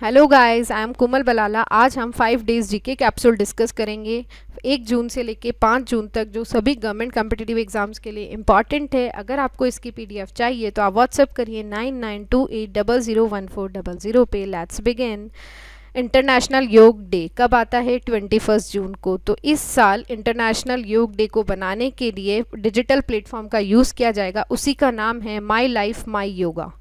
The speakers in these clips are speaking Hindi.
Hello guys, I am Kumal Balala. आज हम 5 डेज़ जीके कैप्सूल डिस्कस करेंगे। 1 जून से लेके 5 जून तक जो सभी गवर्नमेंट कम्पिटिटिव एग्जाम्स के लिए इम्पॉर्टेंट है। अगर आपको इसकी पीडीएफ चाहिए तो आप व्हाट्सअप करिए 9928001400 पे। Let's begin. इंटरनेशनल योग डे कब आता है? 21 जून को। तो इस साल इंटरनेशनल योग डे को बनाने के लिए डिजिटल प्लेटफॉर्म का यूज़ किया जाएगा। उसी का नाम है माई लाइफ माई योगा।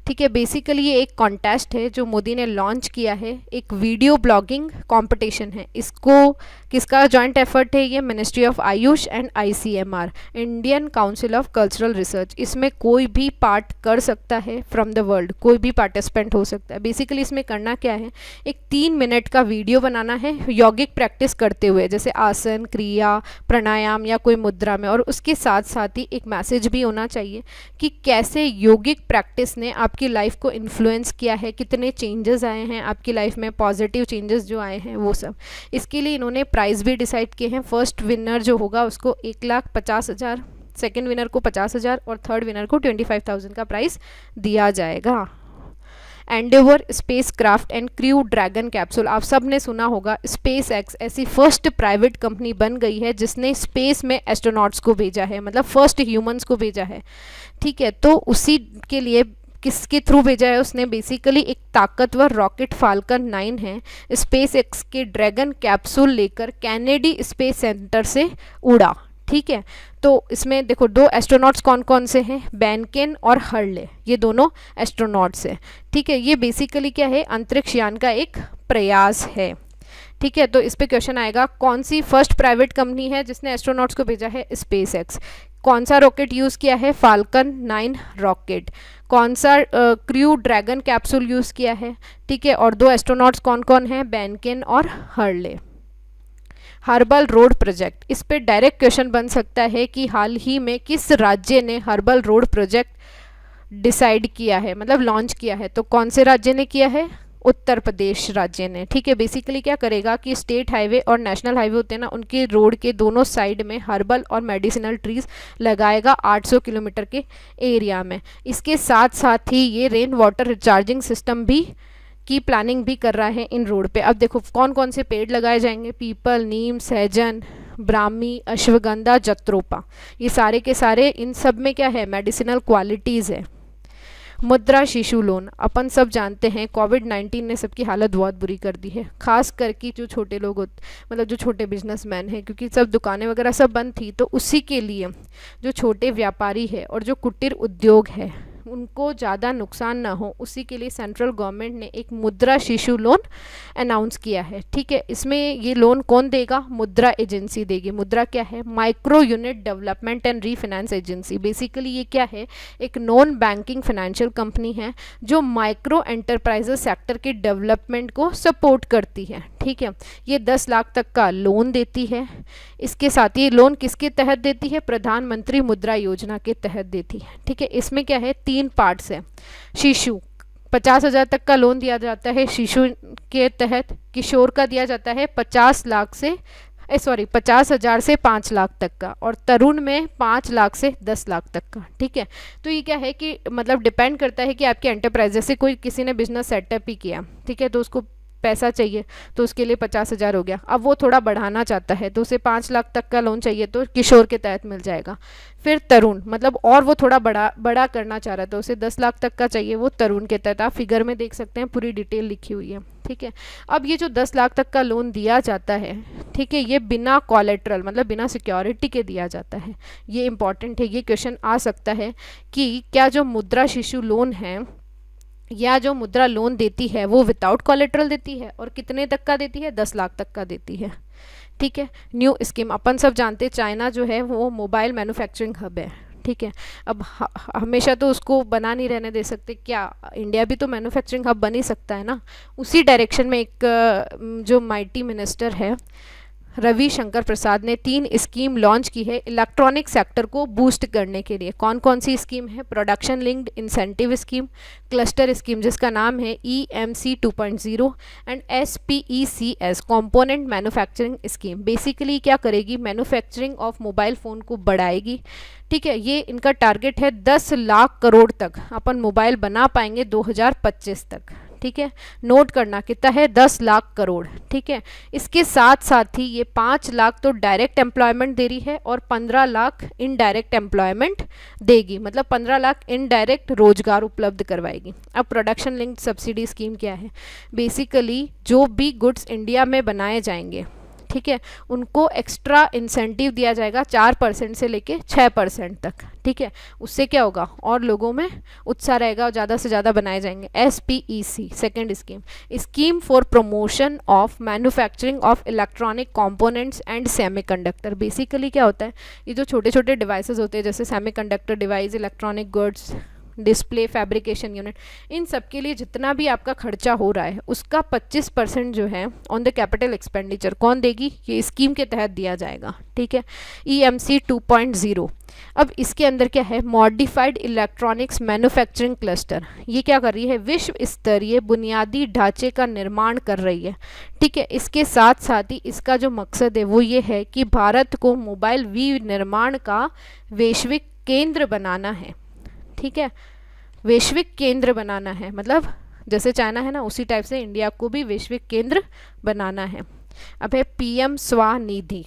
ठीक है, बेसिकली ये एक कॉन्टेस्ट है जो मोदी ने लॉन्च किया है। एक वीडियो ब्लॉगिंग कंपटीशन है। इसको किसका जॉइंट एफर्ट है? ये ministry of Ayush and ICMR, Indian council of cultural research. इसमें कोई भी पार्ट कर सकता है फ्रॉम द वर्ल्ड, कोई भी पार्टिसिपेंट हो सकता है। बेसिकली इसमें करना क्या है, एक 3 मिनट का वीडियो बनाना है यौगिक प्रैक्टिस करते हुए, जैसे आसन, क्रिया, प्राणायाम या कोई मुद्रा में। और उसके साथ साथ ही एक मैसेज भी होना चाहिए कि कैसे यौगिक प्रैक्टिस ने आपकी लाइफ को इन्फ्लुएंस किया है, कितने चेंजेस आए हैं आपकी लाइफ में, पॉजिटिव चेंजेस जो आए हैं वो सब। इसके लिए इन्होंने प्राइज़ भी डिसाइड किए हैं। फर्स्ट विनर जो होगा उसको 1,50,000, सेकेंड विनर को 50,000 और थर्ड विनर को 25,000 का प्राइज़ दिया जाएगा। Endeavour space craft and crew dragon capsule, आप सब ने सुना होगा। स्पेस एक्स ऐसी फर्स्ट प्राइवेट कंपनी बन गई है जिसने स्पेस में एस्ट्रोनॉट्स को भेजा है, मतलब फर्स्ट ह्यूमंस को भेजा है। ठीक है, तो उसी के लिए किसके थ्रू भेजा है उसने? बेसिकली एक ताकतवर रॉकेट फाल्कन 9 है, स्पेस एक्स के ड्रैगन कैप्सूल लेकर कैनेडी स्पेस सेंटर से उड़ा। ठीक है, तो इसमें देखो दो एस्ट्रोनॉट्स कौन कौन से हैं, बैनकेन और हर्ले, ये दोनों एस्ट्रोनॉट्स हैं। ठीक है, ये बेसिकली क्या है, अंतरिक्ष यान का एक प्रयास है। ठीक है, तो इस पे क्वेश्चन आएगा, कौन सी फर्स्ट प्राइवेट कंपनी है जिसने एस्ट्रोनॉट्स को भेजा है? Space x. कौन सा रॉकेट यूज़ किया है? Falcon 9 rocket. कौन सा क्रू ड्रैगन कैप्सूल यूज़ किया है? ठीक है, और दो एस्ट्रोनॉट्स कौन कौन हैं? बैनकेन और हर्ले। हर्बल रोड प्रोजेक्ट, इस पे डायरेक्ट क्वेश्चन बन सकता है कि हाल ही में किस राज्य ने हर्बल रोड प्रोजेक्ट डिसाइड किया है, मतलब लॉन्च किया है? तो कौन से राज्य ने किया है? उत्तर प्रदेश राज्य ने। ठीक है, बेसिकली क्या करेगा कि स्टेट हाईवे और नेशनल हाईवे होते हैं ना, उनके रोड के दोनों साइड में हर्बल और मेडिसिनल ट्रीज लगाएगा 800 किलोमीटर के एरिया में। इसके साथ साथ ही ये रेन वाटर रिचार्जिंग सिस्टम भी की प्लानिंग भी कर रहा है इन रोड पे। अब देखो कौन कौन से पेड़ लगाए जाएंगे, पीपल, नीम, सहजन, ब्राह्मी, अश्वगंधा, जत्रोपा। ये सारे के सारे, इन सब में क्या है, मेडिसिनल क्वालिटीज़ है। मुद्रा शिशु लोन, अपन सब जानते हैं कोविड-19 ने सबकी हालत बहुत बुरी कर दी है, खास करके जो छोटे लोग मतलब जो छोटे बिजनेसमैन हैं, क्योंकि सब दुकानें वगैरह सब बंद थी। तो उसी के लिए जो छोटे व्यापारी है और जो कुटीर उद्योग है उनको ज़्यादा नुकसान ना हो, उसी के लिए सेंट्रल गवर्नमेंट ने एक मुद्रा शिशु लोन अनाउंस किया है। ठीक है, इसमें ये लोन कौन देगा? मुद्रा एजेंसी देगी। मुद्रा क्या है? Micro unit development and refinance agency. Basically ये क्या है, एक नॉन बैंकिंग फाइनेंशियल कंपनी है जो माइक्रो एंटरप्राइजेस सेक्टर के डेवलपमेंट को सपोर्ट करती है। ठीक है, ये 10 लाख तक का लोन देती है। इसके साथ ये लोन किसके तहत देती है? प्रधानमंत्री मुद्रा योजना के तहत देती है। ठीक है, इसमें क्या है, 3 पार्ट्स है। शिशु 50,000 तक का लोन दिया जाता है शिशु के तहत। किशोर का दिया जाता है 50,000 से 5 लाख तक का, और तरुण में 5 लाख से 10 लाख तक का। ठीक है, तो ये क्या है कि मतलब डिपेंड करता है कि आपके एंटरप्राइज, जैसे कोई किसी ने बिजनेस सेटअप ही किया, ठीक है, तो उसको पैसा चाहिए तो उसके लिए 50,000 हो गया। अब वो थोड़ा बढ़ाना चाहता है तो उसे 5 लाख तक का लोन चाहिए तो किशोर के तहत मिल जाएगा। फिर तरुण, मतलब और वो थोड़ा बड़ा करना चाह रहा है तो उसे 10 लाख तक का चाहिए, वो तरुण के तहत। आप फिगर में देख सकते हैं, पूरी डिटेल लिखी हुई है। ठीक है, अब ये जो 10 लाख तक का लोन दिया जाता है, ठीक है, ये बिना कॉलेट्रल, मतलब बिना सिक्योरिटी के दिया जाता है। ये इंपॉर्टेंट है, ये क्वेश्चन आ सकता है कि क्या जो मुद्रा शिशु लोन है या जो मुद्रा लोन देती है वो विदाउट कॉलेट्रल देती है, और कितने तक का देती है? 10 लाख तक का देती है। ठीक है, न्यू स्कीम, अपन सब जानते हैं चाइना जो है वो मोबाइल मैन्युफैक्चरिंग हब है। ठीक है, अब हमेशा तो उसको बना नहीं रहने दे सकते, क्या इंडिया भी तो मैन्युफैक्चरिंग हब बन ही सकता है ना। उसी डायरेक्शन में एक जो माइटी मिनिस्टर है रविशंकर प्रसाद ने 3 स्कीम लॉन्च की है इलेक्ट्रॉनिक सेक्टर को बूस्ट करने के लिए। कौन कौन सी स्कीम है? Production linked incentive scheme, cluster scheme जिसका नाम है EMC 2.0 and SPECS component manufacturing scheme. Basically क्या करेगी? मैन्युफैक्चरिंग ऑफ मोबाइल फ़ोन को बढ़ाएगी। ठीक है, ये इनका टारगेट है 10 लाख करोड़ तक अपन मोबाइल बना पाएंगे 2025 तक। ठीक है, नोट करना कितना है, 10 लाख करोड़। ठीक है, इसके साथ साथ ही ये 5 लाख तो डायरेक्ट एम्प्लॉयमेंट दे रही है और 15 लाख इनडायरेक्ट एम्प्लॉयमेंट देगी, मतलब 15 लाख इनडायरेक्ट रोजगार उपलब्ध करवाएगी। अब प्रोडक्शन लिंक्ड सब्सिडी स्कीम क्या है, बेसिकली जो भी गुड्स इंडिया में बनाए जाएंगे, ठीक है, उनको एक्स्ट्रा इंसेंटिव दिया जाएगा 4% से लेके 6% तक। ठीक है, उससे क्या होगा, और लोगों में उत्साह रहेगा और ज़्यादा से ज़्यादा बनाए जाएंगे। SPEC second scheme, scheme for promotion of manufacturing of electronic components and semiconductor. Basically क्या होता है, ये जो छोटे छोटे डिवाइसेस होते हैं जैसे semiconductor device, electronic goods, display, fabrication unit, इन सब के लिए जितना भी आपका खर्चा हो रहा है उसका 25% जो है ऑन द कैपिटल एक्सपेंडिचर कौन देगी, ये स्कीम के तहत दिया जाएगा। ठीक है, EMC 2.0। अब इसके अंदर क्या है, मॉडिफाइड इलेक्ट्रॉनिक्स मैन्युफैक्चरिंग क्लस्टर, ये क्या कर रही है, विश्व स्तरीय बुनियादी ढांचे का निर्माण कर रही है। ठीक है, इसके साथ साथ ही इसका जो मकसद है वो ये है कि भारत को मोबाइल विनिर्माण का वैश्विक केंद्र बनाना है। ठीक है, वैश्विक केंद्र बनाना है, मतलब जैसे चाइना है ना उसी टाइप से इंडिया को भी वैश्विक केंद्र बनाना है। अब है PM स्वानिधि।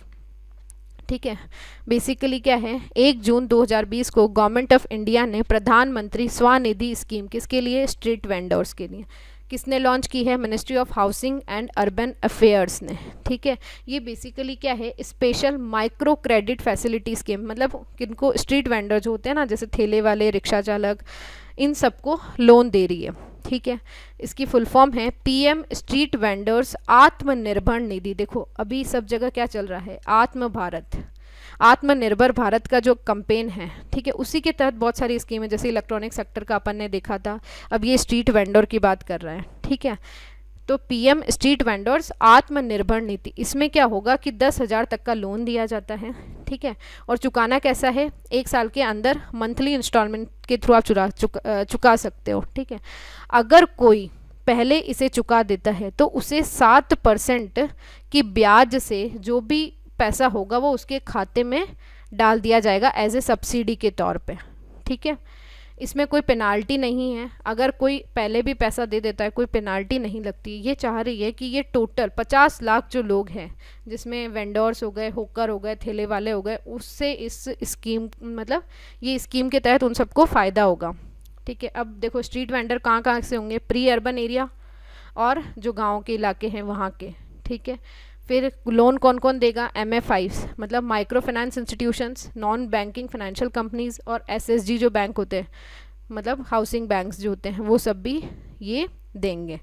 ठीक है, बेसिकली क्या है, 1 जून 2020 को गवर्नमेंट ऑफ इंडिया ने प्रधानमंत्री स्वानिधि स्कीम, किसके लिए, स्ट्रीट वेंडर्स के लिए, किसने लॉन्च की है, ministry of housing and urban affairs ने। ठीक है, ये बेसिकली क्या है, special micro credit facility scheme, मतलब किनको, स्ट्रीट वेंडर जो होते हैं ना, जैसे ठेले वाले, रिक्शा चालक, इन सबको लोन दे रही है। ठीक है, इसकी फुल फॉर्म है PM street vendors Atmanirbhar Nidhi. देखो अभी सब जगह क्या चल रहा है, आत्मनिर्भर भारत का जो कैंपेन है, ठीक है, उसी के तहत बहुत सारी स्कीमें, जैसे इलेक्ट्रॉनिक सेक्टर का अपन ने देखा था, अब ये स्ट्रीट वेंडर की बात कर रहे हैं। ठीक है, तो PM स्ट्रीट वेंडर्स आत्मनिर्भर नीति, इसमें क्या होगा कि 10,000 तक का लोन दिया जाता है। ठीक है, और चुकाना कैसा है, 1 साल के अंदर मंथली इंस्टॉलमेंट के थ्रू आप चुका सकते हो। ठीक है, अगर कोई पहले इसे चुका देता है तो उसे 7% की ब्याज से जो भी पैसा होगा वो उसके खाते में डाल दिया जाएगा एज ए सब्सिडी के तौर पे। ठीक है, इसमें कोई पेनाल्टी नहीं है, अगर कोई पहले भी पैसा दे देता है कोई पेनाल्टी नहीं लगती। ये चाह रही है कि ये टोटल 50 लाख जो लोग हैं, जिसमें वेंडर्स हो गए, होकर हो गए, ठेले वाले हो गए, उससे इस स्कीम, मतलब ये स्कीम के तहत उन सबको फ़ायदा होगा। ठीक है, अब देखो स्ट्रीट वेंडर कहाँ कहाँ से होंगे, प्री अर्बन एरिया और जो गाँव के इलाके हैं वहाँ के। ठीक है, फिर लोन कौन कौन देगा, MFIs मतलब micro finance institutions, non banking financial companies, और SSG जो बैंक होते हैं, मतलब हाउसिंग बैंक्स जो होते हैं, वो सब भी ये देंगे।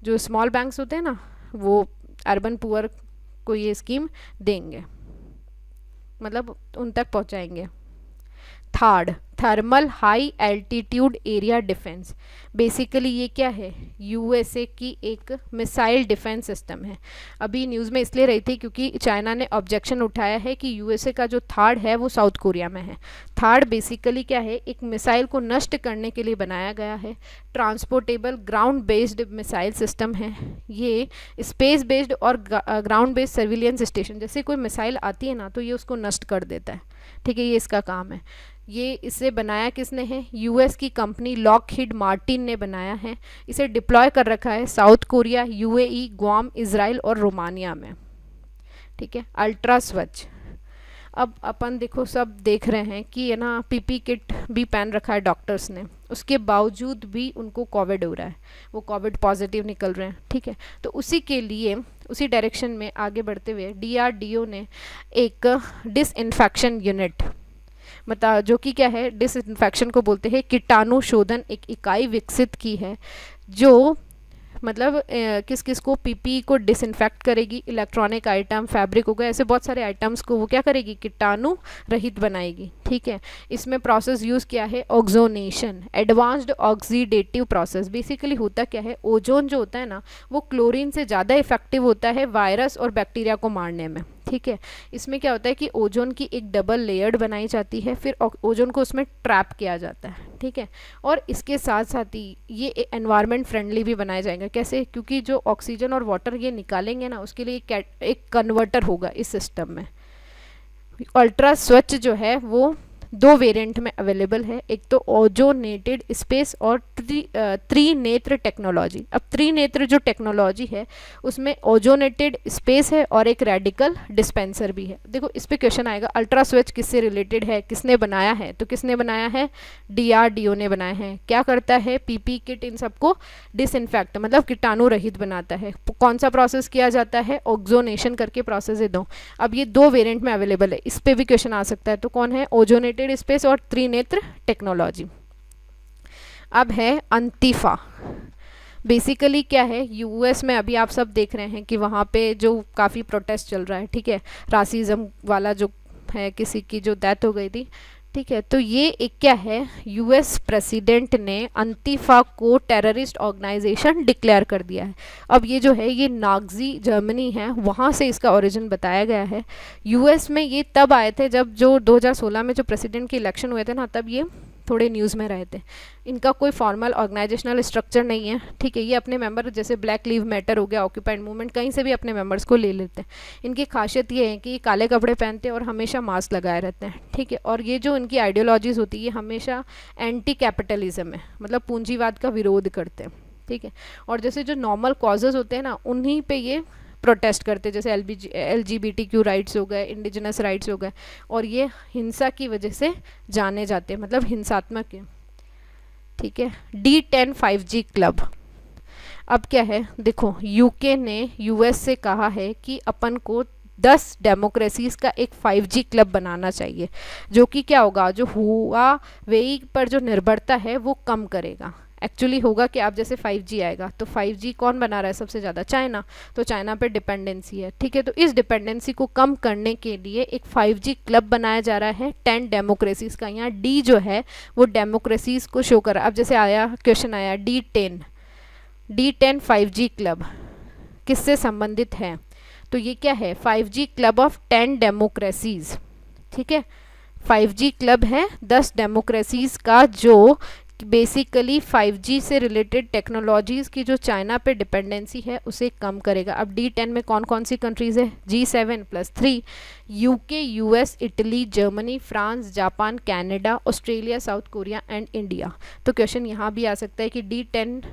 जो स्मॉल बैंक्स होते हैं ना, वो अर्बन पुअर को ये स्कीम देंगे, मतलब उन तक पहुंचाएंगे। Third, thermal high altitude area defence, basically ये क्या है, USA की एक मिसाइल डिफेंस सिस्टम है। अभी न्यूज़ में इसलिए रही थी क्योंकि चाइना ने ऑब्जेक्शन उठाया है कि USA का जो थर्ड है वो साउथ कोरिया में है। थर्ड बेसिकली क्या है, एक मिसाइल को नष्ट करने के लिए बनाया गया है, transportable ground based missile system है। ये स्पेस बेस्ड और ग्राउंड बेस्ड सर्विलियंस स्टेशन, जैसे कोई मिसाइल आती है ना तो ये उसको नष्ट कर देता है। ठीक है, ये इसका काम है। ये इसे बनाया किसने है, US की कंपनी लॉकहीड मार्टिन ने बनाया है। इसे डिप्लॉय कर रखा है साउथ कोरिया, UAE, ग्वाम, इजराइल और रोमानिया में। ठीक है, अल्ट्रा स्वच्छ। अब अपन देखो सब देख रहे हैं कि है ना, PP किट भी पहन रखा है डॉक्टर्स ने, उसके बावजूद भी उनको कोविड हो रहा है, वो कोविड पॉजिटिव निकल रहे हैं। ठीक है, तो उसी के लिए, उसी डायरेक्शन में आगे बढ़ते हुए DRDO ने एक डिसइंफेक्शन यूनिट, मतलब जो कि क्या है, डिसइंफेक्शन को बोलते हैं, कीटाणु शोधन एक इकाई विकसित की है, जो मतलब किस किस को, PPE को डिसइंफेक्ट करेगी, इलेक्ट्रॉनिक आइटम, फैब्रिक हो गए, ऐसे बहुत सारे आइटम्स को वो क्या करेगी, कीटाणु रहित बनाएगी। ठीक है, इसमें प्रोसेस यूज़ किया है ऑक्सोनेशन, एडवांस्ड ऑक्सीडेटिव प्रोसेस। बेसिकली होता क्या है, ओजोन जो होता है ना वो क्लोरीन से ज़्यादा इफेक्टिव होता है वायरस और बैक्टीरिया को मारने में। ठीक है, इसमें क्या होता है कि ओजोन की एक डबल लेयर्ड बनाई जाती है, फिर ओजोन को उसमें ट्रैप किया जाता है। ठीक है, और इसके साथ साथ ही ये एनवायरनमेंट फ्रेंडली भी बनाया जाएगा। कैसे, क्योंकि जो ऑक्सीजन और वाटर ये निकालेंगे ना, उसके लिए एक कन्वर्टर होगा इस सिस्टम में। अल्ट्रा स्वच्छ जो है वो दो वेरिएंट में अवेलेबल है, एक तो ओजोनेटेड स्पेस और त्रिनेत्र टेक्नोलॉजी। अब त्रिनेत्र जो टेक्नोलॉजी है उसमें ओजोनेटेड स्पेस है और एक रेडिकल डिस्पेंसर भी है। देखो इस पे क्वेश्चन आएगा अल्ट्रा स्विच किससे रिलेटेड है, किसने बनाया है, तो किसने बनाया है, DRDO ने बनाया है। क्या करता है, PP किट इन सबको डिसइंफेक्ट मतलब कीटाणु रहित बनाता है। कौन सा प्रोसेस किया जाता है, ऑक्सोनेशन करके प्रोसेस है दो। अब ये दो वेरिएंट में अवेलेबल है, इस पे भी क्वेश्चन आ सकता है। तो कौन है, ओजोनेटेड स्पेस और त्रिनेत्र टेक्नोलॉजी। अब है अंतिफा। बेसिकली क्या है, यूएस में अभी आप सब देख रहे हैं कि वहाँ पे जो काफ़ी प्रोटेस्ट चल रहा है, ठीक है, रासिज्म वाला जो है, किसी की जो डेथ हो गई थी, ठीक है। तो ये एक क्या है, यूएस प्रेसिडेंट ने अंतिफा को टेररिस्ट ऑर्गेनाइजेशन डिक्लेयर कर दिया है। अब ये जो है ये नाजी जर्मनी है, वहाँ से इसका ओरिजिन बताया गया है। यूएस में ये तब आए थे जब जो 2016 में जो प्रेसिडेंट के इलेक्शन हुए थे ना, तब ये थोड़े न्यूज़ में रहे थे। इनका कोई फॉर्मल ऑर्गेनाइजेशनल स्ट्रक्चर नहीं है, ठीक है। ये अपने मेंबर जैसे ब्लैक लीव मैटर हो गया, ऑक्यूपाइड मूवमेंट, कहीं से भी अपने मेंबर्स को ले लेते हैं। इनकी खासियत ये है कि काले कपड़े पहनते हैं और हमेशा मास्क लगाए रहते हैं, ठीक है। और ये जो इनकी आइडियोलॉजीज़ होती है ये हमेशा एंटी कैपिटलिज्म है, मतलब पूंजीवाद का विरोध करते हैं, ठीक है। और जैसे जो नॉर्मल कॉजेज़ होते हैं ना, उन्हीं पे ये प्रोटेस्ट करते, जैसे LGBTQ राइट्स हो गए, इंडिजिनस राइट्स हो गए, और ये हिंसा की वजह से जाने जाते हैं, मतलब हिंसात्मक है, ठीक है। D10 5G club. अब क्या है, देखो यूके ने यूएस से कहा है कि अपन को 10 डेमोक्रेसीज़ का एक 5G क्लब बनाना चाहिए, जो कि क्या होगा, जो हुआवेई पर जो निर्भरता है वो कम करेगा। एक्चुअली होगा कि आप जैसे 5G आएगा तो 5G कौन बना रहा है सबसे ज़्यादा, चाइना, तो चाइना पे डिपेंडेंसी है, ठीक है। तो इस डिपेंडेंसी को कम करने के लिए एक 5G क्लब बनाया जा रहा है 10 डेमोक्रेसीज़ का। यहाँ D जो है वो डेमोक्रेसीज़ को शो कर रहा है। अब जैसे आया क्वेश्चन आया D10 5G क्लब किससे संबंधित है, तो ये क्या है, 5G क्लब ऑफ 10 डेमोक्रेसीज़, ठीक है। 5G क्लब है 10 डेमोक्रेसीज़ का, जो बेसिकली 5G से रिलेटेड टेक्नोलॉजीज़ की जो चाइना पे डिपेंडेंसी है उसे कम करेगा। अब D10 में कौन कौन सी कंट्रीज़ है, G7 + 3, UK, US, Italy, Germany, France, Japan, Canada, Australia, south Korea and India. तो क्वेश्चन यहाँ भी आ सकता है कि D10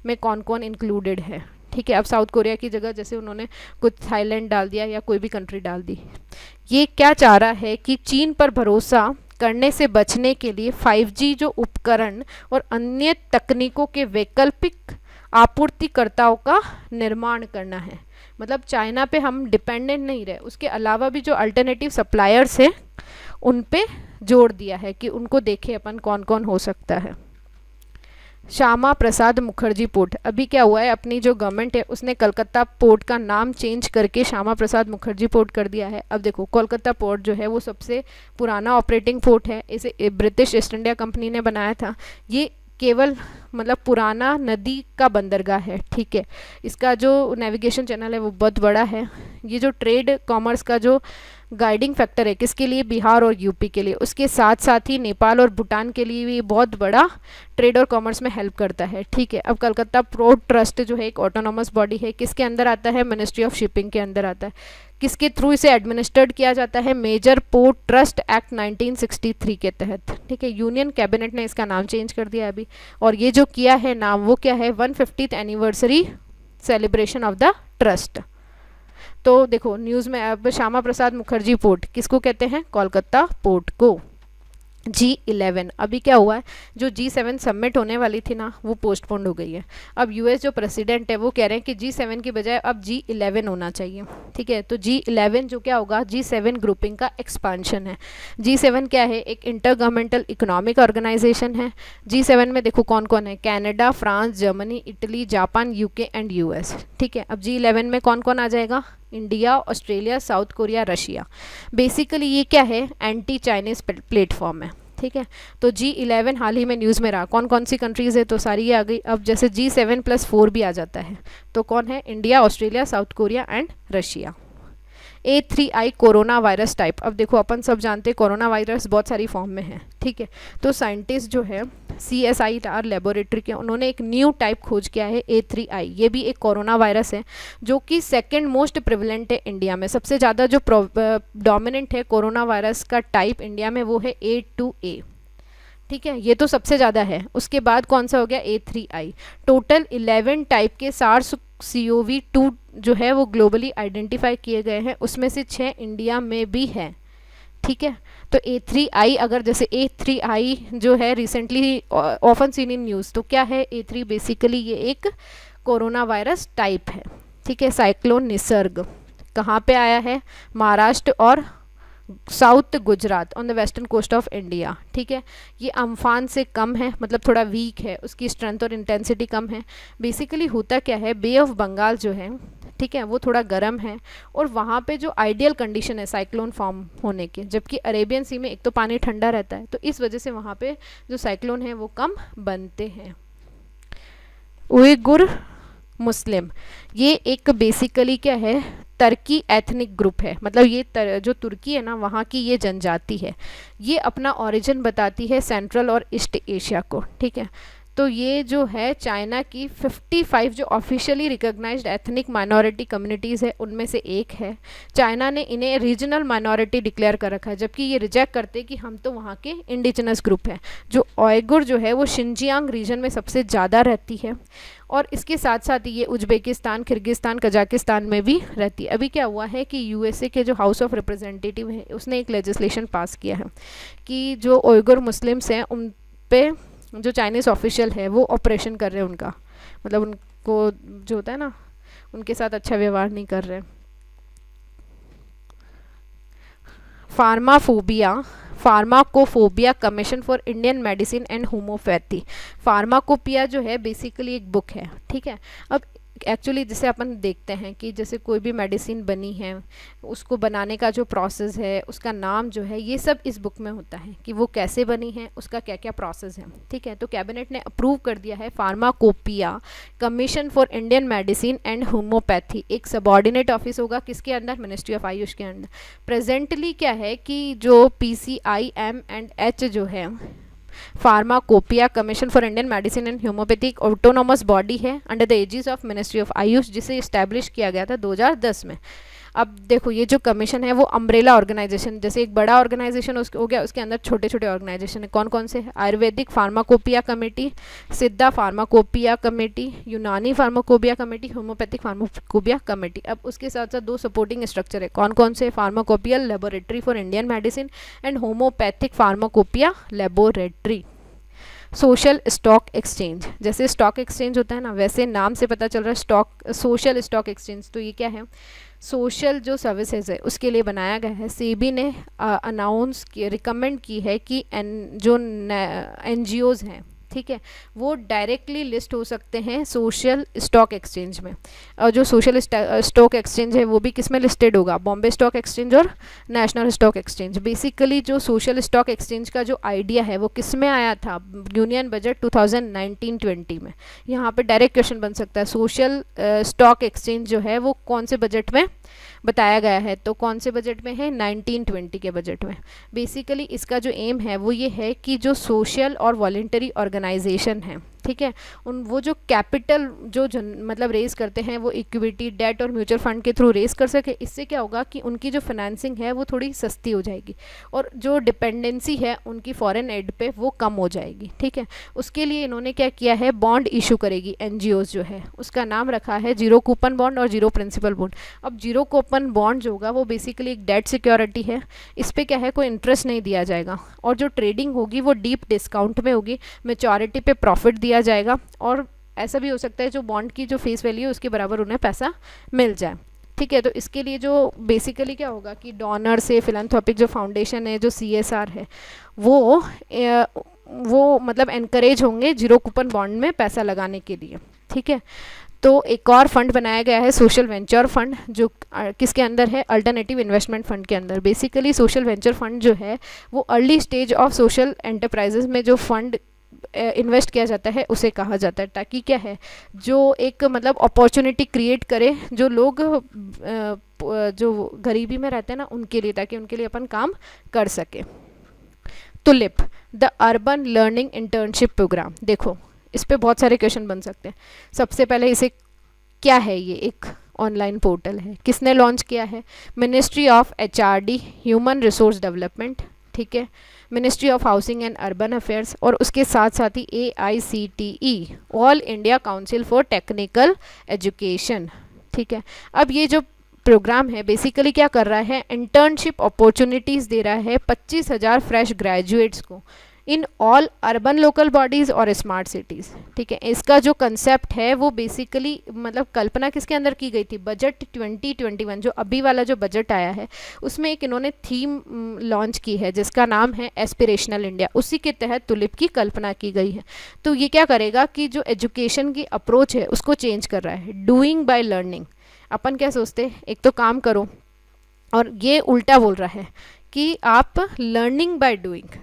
में कौन कौन इंक्लूडेड है, ठीक है। अब साउथ कोरिया की जगह जैसे उन्होंने कुछ थाईलैंड डाल दिया या कोई भी कंट्री डाल दी। ये क्या चाह रहा है कि चीन पर भरोसा करने से बचने के लिए 5G जो उपकरण और अन्य तकनीकों के वैकल्पिक आपूर्तिकर्ताओं का निर्माण करना है। मतलब चाइना पे हम डिपेंडेंट नहीं रहे, उसके अलावा भी जो अल्टरनेटिव सप्लायर्स हैं उन पे जोड़ दिया है कि उनको देखें अपन कौन कौन हो सकता है। श्यामा प्रसाद मुखर्जी पोर्ट, अभी क्या हुआ है, अपनी जो गवर्नमेंट है उसने कलकत्ता पोर्ट का नाम चेंज करके श्यामा प्रसाद मुखर्जी पोर्ट कर दिया है। अब देखो कोलकाता पोर्ट जो है वो सबसे पुराना ऑपरेटिंग पोर्ट है, इसे ब्रिटिश ईस्ट इंडिया कंपनी ने बनाया था। ये केवल मतलब पुराना नदी का बंदरगाह है, ठीक है। इसका जो नेविगेशन चैनल है वो बहुत बड़ा है। ये जो ट्रेड कॉमर्स का जो गाइडिंग फैक्टर है किसके लिए, बिहार और यूपी के लिए, उसके साथ साथ ही नेपाल और भूटान के लिए भी बहुत बड़ा ट्रेड और कॉमर्स में हेल्प करता है, ठीक है। अब कलकत्ता पोर्ट ट्रस्ट जो है एक ऑटोनॉमस बॉडी है, किसके अंदर आता है, मिनिस्ट्री ऑफ शिपिंग के अंदर आता है। किसके थ्रू इसे एडमिनिस्टर्ड किया जाता है, मेजर पोर्ट ट्रस्ट एक्ट 1963 के तहत, ठीक है। यूनियन कैबिनेट ने इसका नाम चेंज कर दिया अभी, और ये जो किया है नाम वो क्या है, 150th anniversary celebration of the trust. तो देखो न्यूज़ में अब श्यामा प्रसाद मुखर्जी पोर्ट किसको कहते हैं, कोलकाता पोर्ट को। G11, अभी क्या हुआ है, जो G7 सबमिट होने वाली थी ना वो पोस्टपोन्ड हो गई है। अब यूएस जो प्रेसिडेंट है वो कह रहे हैं कि G7 की बजाय अब G11 होना चाहिए, ठीक है। तो G11 जो क्या होगा, G7 ग्रुपिंग का एक्सपांशन है। G7 क्या है, एक इंटर गवर्नमेंटल इकोनॉमिक ऑर्गेनाइजेशन है। G7 में देखो कौन कौन है, Canada, France, Germany, Italy, Japan, UK and US, ठीक है। अब G11 में कौन कौन आ जाएगा, India, Australia, south Korea, Russia. Basically ये क्या है, एंटी चाइनीज प्लेटफॉर्म है, ठीक है। तो G11 हाल ही में न्यूज़ में रहा, कौन कौन सी कंट्रीज़ है, तो सारी ये आ गई। अब जैसे G7 + 4 भी आ जाता है, तो कौन है, India, Australia, south Korea and Russia. A3I corona virus type. अब देखो अपन सब जानते हैं कोरोना वायरस बहुत सारी फॉर्म में है, ठीक है। तो साइंटिस्ट जो है CSIR लेबोरेटरी के, उन्होंने एक न्यू टाइप खोज किया है A3I। ये भी एक कोरोना वायरस है जो कि सेकंड मोस्ट प्रिवलेंट है इंडिया में। सबसे ज़्यादा जो डोमिनेंट है कोरोना वायरस का टाइप इंडिया में वो है A2A, ठीक है। ये तो सबसे ज़्यादा है। उसके बाद कौन सा हो गया A3I। टोटल 11 टाइप के SARS-CoV-2 जो है वो ग्लोबली आइडेंटिफाई किए गए हैं, उसमें से 6 इंडिया में भी है, ठीक है। तो A3I, अगर जैसे A3I जो है recently often seen in news, तो क्या है A3 बेसिकली ये एक कोरोना वायरस टाइप है, ठीक है। साइक्लोन निसर्ग कहाँ पे आया है? महाराष्ट्र और south Gujarat on the western coast of India, ठीक है। ये अम्फान से कम है, मतलब थोड़ा वीक है, उसकी स्ट्रेंथ और इंटेंसिटी कम है। बेसिकली होता क्या है, बे ऑफ बंगाल जो है, ठीक है, वो थोड़ा गर्म है और वहाँ पे जो आइडियल कंडीशन है साइक्लोन फॉर्म होने के, जबकि अरेबियन सी में एक तो पानी ठंडा रहता है, तो इस वजह से वहाँ पे जो साइक्लोन है वो कम बनते हैं। उइगुर मुस्लिम, ये एक बेसिकली क्या है, तुर्की एथनिक ग्रुप है, मतलब ये जो तुर्की है ना वहाँ की ये जनजाति है। ये अपना ओरिजिन बताती है सेंट्रल और ईस्ट एशिया को, ठीक है। तो ये जो है चाइना की 55 जो officially recognised ethnic minority communities है उनमें से एक है। चाइना ने इन्हें रीजनल माइनॉरिटी डिक्लेयर कर रखा है, जबकि ये रिजेक्ट करते कि हम तो वहाँ के इंडिजिनस ग्रुप हैं। जो उइगुर जो है वो शिनजियांग रीजन में सबसे ज़्यादा रहती है और इसके साथ साथ ये उज्बेकिस्तान, किर्गिस्तान, कजाकिस्तान में भी रहती है। अभी क्या हुआ है कि USA के जो हाउस ऑफ रिप्रेजेंटेटिव है उसने एक लेजिस्लेशन पास किया है कि जो उइगुर मुस्लिम्स हैं उन पे जो चाइनीज़ ऑफिशियल है वो ऑपरेशन कर रहे हैं उनका, मतलब उनको जो होता है ना उनके साथ अच्छा व्यवहार नहीं कर रहे। Pharmacopoeia commission for Indian medicine and homoeopathy. Pharmacopoeia जो है बेसिकली एक बुक है, ठीक है। अब एक्चुअली जैसे अपन देखते हैं कि जैसे कोई भी मेडिसिन बनी है उसको बनाने का जो प्रोसेस है, उसका नाम जो है, ये सब इस बुक में होता है कि वो कैसे बनी है, उसका क्या क्या प्रोसेस है, ठीक है। तो कैबिनेट ने अप्रूव कर दिया है pharmacopoeia commission for Indian medicine and homoeopathy. एक सबऑर्डिनेट ऑफिस होगा किसके अंदर? मिनिस्ट्री ऑफ आयुष के अंदर। प्रेजेंटली क्या है कि जो PCIM&H जो है pharmacopoeia commission for Indian medicine and homoeopathy एक ऑटोनोमस बॉडी है under the aegis of ministry of AYUSH, जिसे इस्टेब्लिश किया गया था 2010 में। अब देखो ये जो कमीशन है वो अम्ब्रेला ऑर्गेनाइजेशन, जैसे एक बड़ा ऑर्गेनाइजेशन हो गया, उसके अंदर छोटे छोटे ऑर्गेनाइजेशन है। कौन कौन से है? आयुर्वेदिक फार्माकोपिया कमेटी, सिद्धा फार्माकोपिया कमेटी, यूनानी pharmacopoeia committee, homeopathic pharmacopoeia committee. अब उसके साथ साथ 2 सपोर्टिंग स्ट्रक्चर है। कौन कौन से? Pharmacopoeia laboratory for Indian medicine and homeopathic pharmacopoeia laboratory. Social stock exchange, जैसे स्टॉक एक्सचेंज होता है ना, वैसे नाम से पता चल रहा है सोशल स्टॉक एक्सचेंज। तो ये क्या है? सोशल जो सर्विसेज है उसके लिए बनाया गया है। सेबी ने अनाउंस रिकमेंड की है कि जो NGOs हैं, ठीक है, वो डायरेक्टली लिस्ट हो सकते हैं सोशल स्टॉक एक्सचेंज में। और जो सोशल स्टॉक एक्सचेंज है वो भी किस में लिस्टेड होगा? बॉम्बे स्टॉक एक्सचेंज और नेशनल स्टॉक एक्सचेंज। बेसिकली जो सोशल स्टॉक एक्सचेंज का जो आइडिया है वो किस में आया था? यूनियन बजट 2019-20 में। यहाँ पे डायरेक्ट क्वेश्चन बन सकता है, सोशल स्टॉक एक्सचेंज जो है वो कौन से बजट में बताया गया है? तो कौन से बजट में है? 1920 के बजट में। बेसिकली इसका जो एम है वो ये है कि जो सोशल और वॉलेंटरी ऑर्गेनाइजेशन है, ठीक है, वो जो कैपिटल जो मतलब रेज करते हैं वो इक्विटी, डेट और म्यूचुअल फंड के थ्रू रेज कर सके। इससे क्या होगा कि उनकी जो फाइनेंसिंग है वो थोड़ी सस्ती हो जाएगी और जो डिपेंडेंसी है उनकी फॉरेन एड पे वो कम हो जाएगी, ठीक है। उसके लिए इन्होंने क्या किया है? बॉन्ड इशू करेगी NGOs जो है, उसका नाम रखा है जीरो कूपन बॉन्ड और जीरो प्रिंसिपल बॉन्ड। अब जीरो कूपन बॉन्ड जो होगा वो बेसिकली एक डेट सिक्योरिटी है, इस पर क्या है, कोई इंटरेस्ट नहीं दिया जाएगा और जो ट्रेडिंग होगी वो डीप डिस्काउंट में होगी, मैच्योरिटी पे प्रॉफिट दिया जाएगा और ऐसा भी हो सकता है जो बॉन्ड की जो फेस वैल्यू है उसके बराबर उन्हें पैसा मिल जाए, ठीक है। तो इसके लिए जो बेसिकली क्या होगा कि डोनर से फिलैंथ्रोपिक जो फाउंडेशन है, जो CSR है, वो मतलब एनकरेज होंगे जीरो कूपन बॉन्ड में पैसा लगाने के लिए, ठीक है। तो एक और फंड बनाया गया है सोशल वेंचर फंड, जो किसके अंदर है? अल्टरनेटिव इन्वेस्टमेंट फंड के अंदर। बेसिकली सोशल वेंचर फंड जो है वो early stage of social enterprises में जो फंड इन्वेस्ट किया जाता है उसे कहा जाता है, ताकि क्या है जो एक मतलब अपॉर्चुनिटी क्रिएट करे जो लोग जो गरीबी में रहते हैं ना उनके लिए, ताकि उनके लिए अपन काम कर सके। TULIP the urban learning internship programme, देखो इस पे बहुत सारे क्वेश्चन बन सकते हैं। सबसे पहले इसे क्या है, ये एक ऑनलाइन पोर्टल है, किसने लॉन्च किया है, ministry of HRD human resource development, ठीक है, ministry of housing and urban affairs, और उसके साथ साथ ही AICTE all India council for technical education, ठीक है। अब ये जो प्रोग्राम है बेसिकली क्या कर रहा है, इंटर्नशिप अपॉर्चुनिटीज़ दे रहा है 25,000 फ्रेश ग्रेजुएट्स को in all urban local bodies और स्मार्ट सिटीज़, ठीक है। इसका जो कंसेप्ट है वो बेसिकली मतलब कल्पना किसके अंदर की गई थी, बजट 2021 जो अभी वाला जो बजट आया है उसमें एक इन्होंने थीम लॉन्च की है जिसका नाम है एस्पिरेशनल इंडिया, उसी के तहत तुलिप की कल्पना की गई है। तो ये क्या करेगा कि जो एजुकेशन की अप्रोच है उसको चेंज कर रहा है, डूइंग बाय लर्निंग। अपन क्या सोचते हैं, एक तो काम करो, और ये उल्टा बोल रहा है कि आप लर्निंग बाय डूइंग,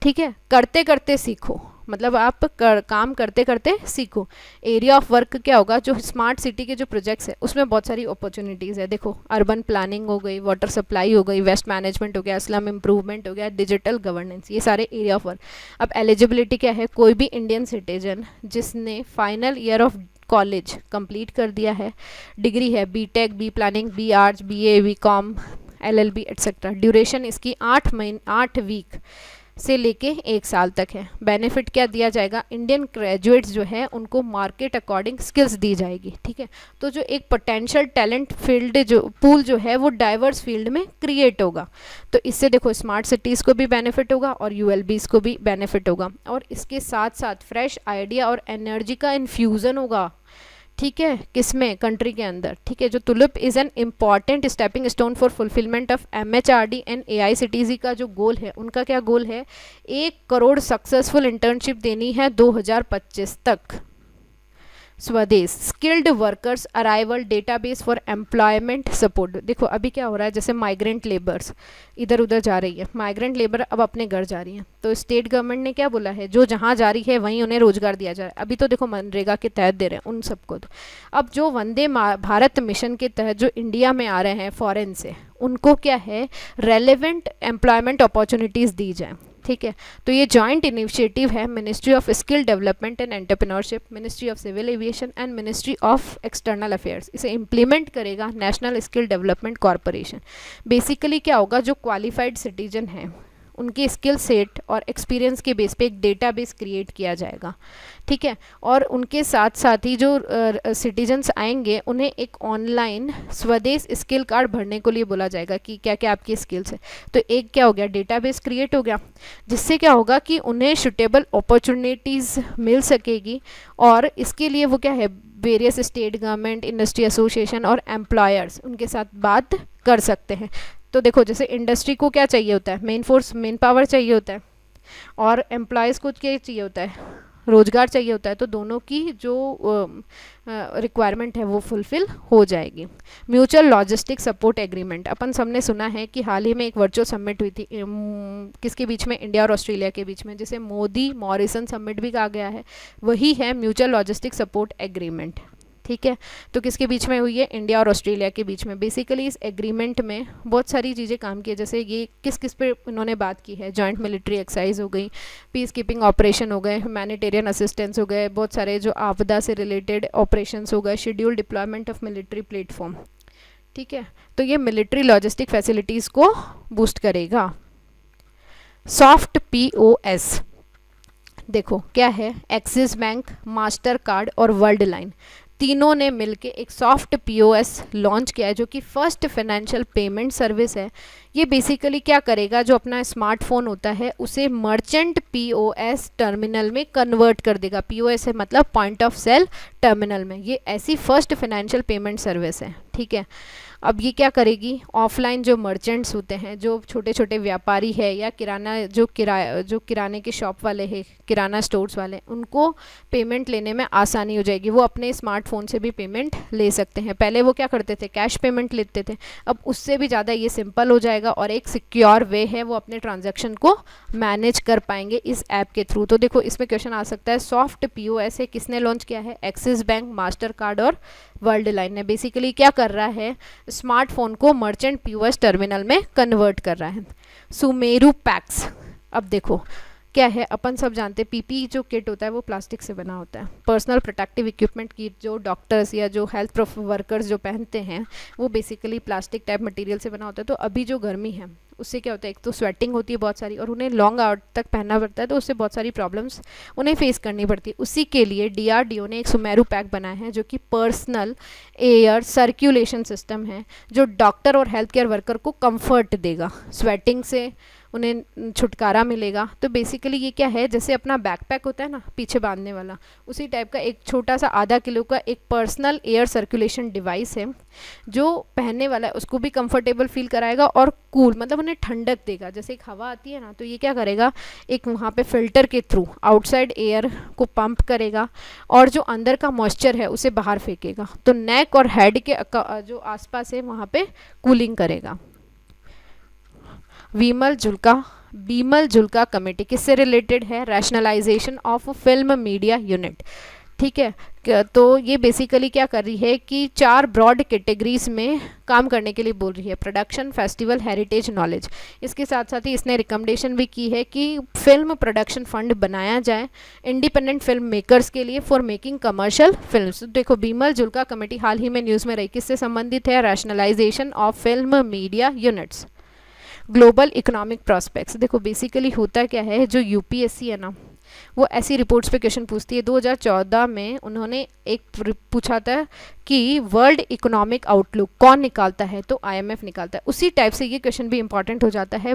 ठीक है, करते करते सीखो, मतलब आप काम करते करते सीखो। एरिया ऑफ वर्क क्या होगा, जो स्मार्ट सिटी के जो प्रोजेक्ट्स है उसमें बहुत सारी अपॉर्चुनिटीज़ है। देखो अर्बन प्लानिंग हो गई, वाटर सप्लाई हो गई, वेस्ट मैनेजमेंट हो गया, स्लम इम्प्रूवमेंट हो गया, डिजिटल गवर्नेंस, ये सारे एरिया ऑफ वर्क। अब एलिजिबिलिटी क्या है, कोई भी इंडियन सिटीजन जिसने final year of college complete कर दिया है, डिग्री है B Tech, B planning, B arts, BA, BCom, LLB etcetera, duration इसकी 8 वीक से लेके 1 साल तक है। बेनिफिट क्या दिया जाएगा, इंडियन ग्रेजुएट्स जो है उनको मार्केट अकॉर्डिंग स्किल्स दी जाएगी, ठीक है। तो जो एक पोटेंशियल टैलेंट फील्ड जो पूल जो है वो डाइवर्स फील्ड में क्रिएट होगा। तो इससे देखो स्मार्ट सिटीज़ को भी बेनिफिट होगा और ULBs को भी बेनिफिट होगा, और इसके साथ साथ फ्रेश आइडिया और एनर्जी का इन्फ्यूज़न होगा, ठीक है, किसमें, कंट्री के अंदर, ठीक है। जो tulip is an important stepping stone for fulfilment of MHRD and AICTE का जो गोल है, उनका क्या गोल है, 1 करोड़ सक्सेसफुल इंटर्नशिप देनी है 2025 तक। स्वदेश skilled workers arrival database for employment support, देखो अभी क्या हो रहा है, जैसे माइग्रेंट लेबर्स इधर उधर जा रही है, माइग्रेंट लेबर अब अपने घर जा रही हैं, तो स्टेट गवर्नमेंट ने क्या बोला है, जो जहाँ जा रही है वहीं उन्हें रोजगार दिया जा रहा है। अभी तो देखो मनरेगा के तहत दे रहे हैं उन सबको, तो अब जो वंदे भारत मिशन के तहत जो इंडिया में आ रहे हैं फॉरेन से, उनको क्या है, रेलेवेंट एम्प्लॉयमेंट अपॉर्चुनिटीज़ दी जाए, ठीक है। तो ये जॉइंट इनिशिएटिव है ministry of skill development and entrepreneurship, ministry of civil aviation and ministry of external affairs, इसे इम्प्लीमेंट करेगा national skill development corporation. Basically क्या होगा, जो क्वालिफाइड सिटीजन हैं उनके स्किल सेट और एक्सपीरियंस के बेस पे एक डेटाबेस क्रिएट किया जाएगा, ठीक है। और उनके साथ साथ ही जो सिटीजन्स आएंगे उन्हें एक ऑनलाइन स्वदेश स्किल कार्ड भरने को लिए बोला जाएगा कि क्या क्या आपकी स्किल्स है। तो एक क्या हो गया, डेटाबेस क्रिएट हो गया, जिससे क्या होगा कि उन्हें सुटेबल अपॉर्चुनिटीज़ मिल सकेगी, और इसके लिए वो क्या है, various state government, industry association और एम्प्लॉयर्स उनके साथ बात कर सकते हैं। तो देखो जैसे इंडस्ट्री को क्या चाहिए होता है, मेन पावर चाहिए होता है, और एम्प्लॉयज़ को क्या चाहिए होता है, रोजगार चाहिए होता है। तो दोनों की जो रिक्वायरमेंट है वो फुलफिल हो जाएगी। म्यूचुअल लॉजिस्टिक सपोर्ट एग्रीमेंट, अपन सबने सुना है कि हाल ही में एक वर्चुअल समिट हुई थी किसके बीच में, इंडिया और ऑस्ट्रेलिया के बीच में, जिसे मोदी मॉरिसन समिट भी कहा गया है, वही है म्यूचुअल लॉजिस्टिक सपोर्ट एग्रीमेंट, ठीक है। तो किसके बीच में हुई है, इंडिया और ऑस्ट्रेलिया के बीच में। बेसिकली इस एग्रीमेंट में बहुत सारी चीज़ें काम की है, जैसे ये किस किस पे इन्होंने बात की है, जॉइंट मिलिट्री एक्सरसाइज हो गई, पीस कीपिंग ऑपरेशन हो गए, ह्यूमैनिटेरियन असिस्टेंस हो गए, बहुत सारे जो आपदा से रिलेटेड ऑपरेशंस हो गए, schedule deployment of military platform, ठीक है। तो ये मिलिट्री लॉजिस्टिक फैसिलिटीज़ को बूस्ट करेगा। सॉफ्ट POS, देखो क्या है, एक्सिस बैंक, मास्टर कार्ड और वर्ल्ड लाइन तीनों ने मिलके एक सॉफ्ट POS लॉन्च किया है, जो कि फर्स्ट फाइनेंशियल पेमेंट सर्विस है। ये बेसिकली क्या करेगा, जो अपना स्मार्टफोन होता है उसे मर्चेंट POS टर्मिनल में कन्वर्ट कर देगा। POS है मतलब पॉइंट ऑफ सेल टर्मिनल में। ये ऐसी फर्स्ट फाइनेंशियल पेमेंट सर्विस है, ठीक है। अब ये क्या करेगी, ऑफलाइन जो मर्चेंट्स होते हैं, जो छोटे छोटे व्यापारी है या जो किराने के शॉप वाले हैं, किराना स्टोर्स वाले, उनको पेमेंट लेने में आसानी हो जाएगी। वो अपने स्मार्टफोन से भी पेमेंट ले सकते हैं। पहले वो क्या करते थे, कैश पेमेंट लेते थे, अब उससे भी ज़्यादा ये सिंपल हो जाएगा और एक सिक्योर वे है, वो अपने ट्रांजैक्शन को मैनेज कर पाएंगे इस ऐप के थ्रू। तो देखो इसमें क्वेश्चन आ सकता है, सॉफ्ट पीओएस है, किसने लॉन्च किया है, एक्सिस बैंक, मास्टर कार्ड और वर्ल्ड लाइन ने। बेसिकली क्या कर रहा है, स्मार्टफोन को मर्चेंट पीओएस टर्मिनल में कन्वर्ट कर रहा है। सुमेरु पैक्स, अब देखो क्या है, अपन सब जानते हैं पीपी जो किट होता है वो प्लास्टिक से बना होता है। पर्सनल प्रोटेक्टिव इक्विपमेंट किट जो डॉक्टर्स या जो हेल्थ वर्कर्स जो पहनते हैं वो बेसिकली प्लास्टिक टाइप मटेरियल से बना होता है। तो अभी जो गर्मी है उससे क्या होता है, एक तो स्वेटिंग होती है बहुत सारी और उन्हें लॉन्ग आवर तक पहनना पड़ता है, तो उससे बहुत सारी प्रॉब्लम्स उन्हें फेस करनी पड़ती है। उसी के लिए डीआरडीओ ने एक सुमेरु पैक बनाया है जो कि पर्सनल एयर सर्कुलेशन सिस्टम है, जो डॉक्टर और हेल्थ केयर वर्कर को कंफर्ट देगा, स्वेटिंग से उन्हें छुटकारा मिलेगा। तो बेसिकली ये क्या है, जैसे अपना बैकपैक होता है ना पीछे बांधने वाला, उसी टाइप का एक छोटा सा आधा किलो का एक पर्सनल एयर सर्कुलेशन डिवाइस है, जो पहनने वाला है उसको भी कंफर्टेबल फील कराएगा और कूल, मतलब उन्हें ठंडक देगा। जैसे एक हवा आती है ना, तो ये क्या करेगा, एक वहाँ पे फिल्टर के थ्रू आउटसाइड एयर को पंप करेगा और जो अंदर का मॉइस्चर है उसे बाहर फेंकेगा। तो नेक और हेड के जो आसपास है वहाँ पे कूलिंग करेगा। बीमल जुल्का कमेटी किससे रिलेटेड है, rationalisation of film media unit, ठीक है। तो ये बेसिकली क्या कर रही है कि 4 ब्रॉड कैटेगरीज में काम करने के लिए बोल रही है, प्रोडक्शन, फेस्टिवल, हेरिटेज, नॉलेज। इसके साथ साथ ही इसने रिकमेंडेशन भी की है कि फिल्म प्रोडक्शन फंड बनाया जाए इंडिपेंडेंट फिल्म मेकर्स के लिए फॉर मेकिंग कमर्शियल फिल्म्स। देखो बीमल जुल्का कमेटी हाल ही में न्यूज़ में रही, किससे संबंधित है, rationalisation of film media units. Global economic prospects, देखो बेसिकली होता क्या है, जो यूपीएससी है ना वो ऐसी रिपोर्ट्स पे क्वेश्चन पूछती है। 2014 में उन्होंने एक पूछा था कि वर्ल्ड इकोनॉमिक आउटलुक कौन निकालता है, तो आईएमएफ निकालता है। उसी टाइप से ये क्वेश्चन भी इंपॉर्टेंट हो जाता है।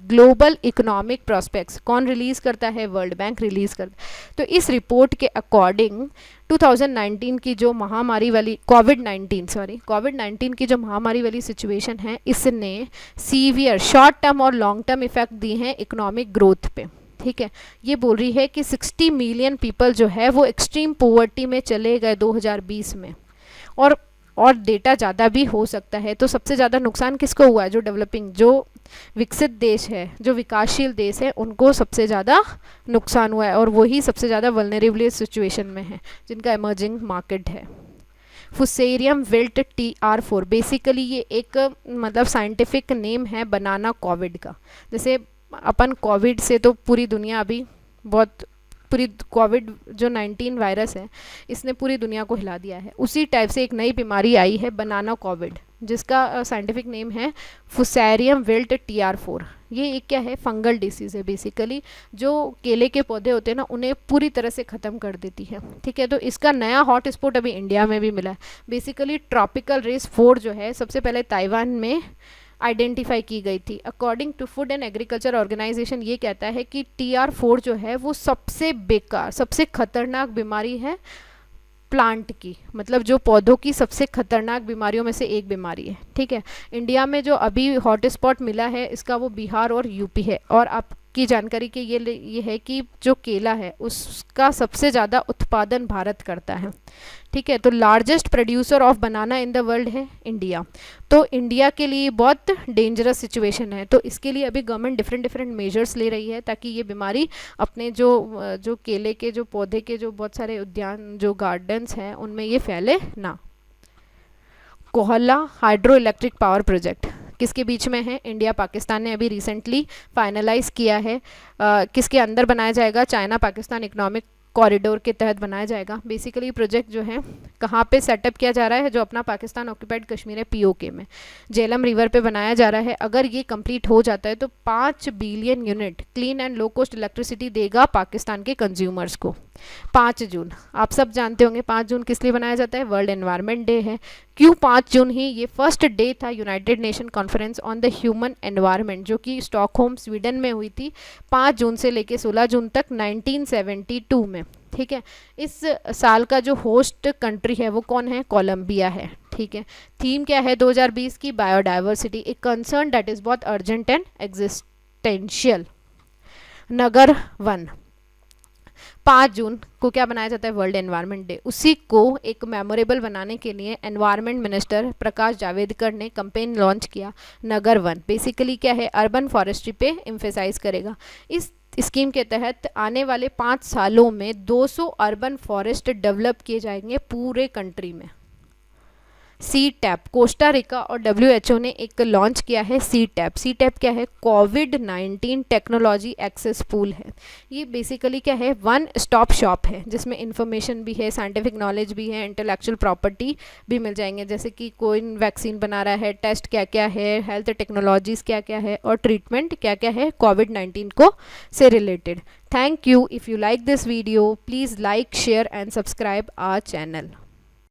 ग्लोबल इकोनॉमिक प्रॉस्पेक्ट्स कौन रिलीज करता है, वर्ल्ड बैंक रिलीज करता है। तो इस रिपोर्ट के अकॉर्डिंग 2019 की जो महामारी वाली कोविड 19 की जो महामारी वाली सिचुएशन है, इसने सीवियर शॉर्ट टर्म और लॉन्ग टर्म इफेक्ट दिए हैं इकोनॉमिक ग्रोथ पे, ठीक है। ये बोल रही है कि 60 मिलियन पीपल जो है वो एक्सट्रीम पॉवर्टी में चले गए 2020 में, और डेटा ज़्यादा भी हो सकता है। तो सबसे ज़्यादा नुकसान किसको हुआ है, जो डेवलपिंग, जो विकसित देश है, जो विकासशील देश है, उनको सबसे ज़्यादा नुकसान हुआ है और वही सबसे ज़्यादा वल्नरेबल सिचुएशन में है, जिनका इमर्जिंग मार्केट है। फुसेरियम विल्ट TR4, बेसिकली ये एक मतलब साइंटिफिक नेम है बनाना कोविड का। जैसे अपन कोविड से तो पूरी दुनिया अभी पूरी कोविड जो 19 वायरस है इसने पूरी दुनिया को हिला दिया है, उसी टाइप से एक नई बीमारी आई है बनाना कोविड, जिसका साइंटिफिक नेम है फुसेरियम विल्ट TR4। ये एक क्या है, फंगल डिसीज़ है बेसिकली, जो केले के पौधे होते हैं ना उन्हें पूरी तरह से ख़त्म कर देती है, ठीक है। तो इसका नया हॉट स्पॉट अभी इंडिया में भी मिला है। बेसिकली ट्रॉपिकल रेस 4 जो है सबसे पहले ताइवान में आइडेंटिफाई की गई थी। According to food and agriculture organisation ये कहता है कि TR4 जो है वो सबसे बेकार, सबसे खतरनाक बीमारी है प्लांट की, मतलब जो पौधों की सबसे खतरनाक बीमारियों में से एक बीमारी है, ठीक है। इंडिया में जो अभी हॉट स्पॉट मिला है इसका वो बिहार और यूपी है। और आपकी जानकारी के ये है कि जो केला है उसका सबसे ज़्यादा उत्पादन भारत करता है, ठीक है। तो largest producer of banana in the world है इंडिया। तो इंडिया के लिए बहुत डेंजरस सिचुएशन है। तो इसके लिए अभी गवर्नमेंट डिफरेंट मेजर्स ले रही है ताकि ये बीमारी अपने जो केले के जो पौधे के जो बहुत सारे उद्यान जो गार्डन्स हैं उनमें ये फैले ना। Kohla hydro electric power project किसके बीच में है, इंडिया पाकिस्तान ने अभी रिसेंटली फाइनलाइज किया है। किसके अंदर बनाया जाएगा, चाइना पाकिस्तान इकोनॉमिक कॉरिडोर के तहत बनाया जाएगा। बेसिकली प्रोजेक्ट जो है कहाँ पे सेटअप किया जा रहा है, जो अपना पाकिस्तान ऑक्यूपाइड कश्मीर है POK में, झेलम रिवर पे बनाया जा रहा है। अगर ये कंप्लीट हो जाता है तो 5 billion unit clean and low cost electricity देगा पाकिस्तान के कंज्यूमर्स को। 5 जून आप सब जानते होंगे 5 जून किस लिए बनाया जाता है, वर्ल्ड एनवायरनमेंट डे है। क्यों 5 जून ही, ये फर्स्ट डे था United nation conference on the human environment जो कि स्टॉकहोम स्वीडन में हुई थी 5 जून से लेके 16 जून तक 1972 में, ठीक है। इस साल का जो होस्ट कंट्री है वो कौन है, कोलंबिया है, ठीक है। थीम क्या है 2020 की? बायोडाइवर्सिटी, एक कंसर्न दैट इज बहुत urgent and existential. Nagar one, 5 जून को क्या बनाया जाता है? World environment day. उसी को एक मेमोरेबल बनाने के लिए एनवायरनमेंट मिनिस्टर प्रकाश जावड़ेकर ने कैंपेन लॉन्च किया, नगर वन। बेसिकली क्या है? अर्बन फॉरेस्ट्री पे एम्फेसाइज करेगा। इस स्कीम के तहत आने वाले 5 सालों में 200 अर्बन फॉरेस्ट डेवलप किए जाएंगे पूरे कंट्री में। सी टैप, कोस्टा रिका और WHO ने एक लॉन्च किया है सी टैप। सी टैप क्या है? कोविड-19 टेक्नोलॉजी एक्सेस पूल है। ये बेसिकली क्या है? वन स्टॉप शॉप है जिसमें इंफॉर्मेशन भी है, साइंटिफिक नॉलेज भी है, इंटेलेक्चुअल प्रॉपर्टी भी मिल जाएंगे, जैसे कि कोई वैक्सीन बना रहा है, टेस्ट क्या क्या है, हेल्थ टेक्नोलॉजीज क्या क्या है और ट्रीटमेंट क्या क्या है कोविड-19 को से related. Thank you. If you like this video please like, share and subscribe our channel.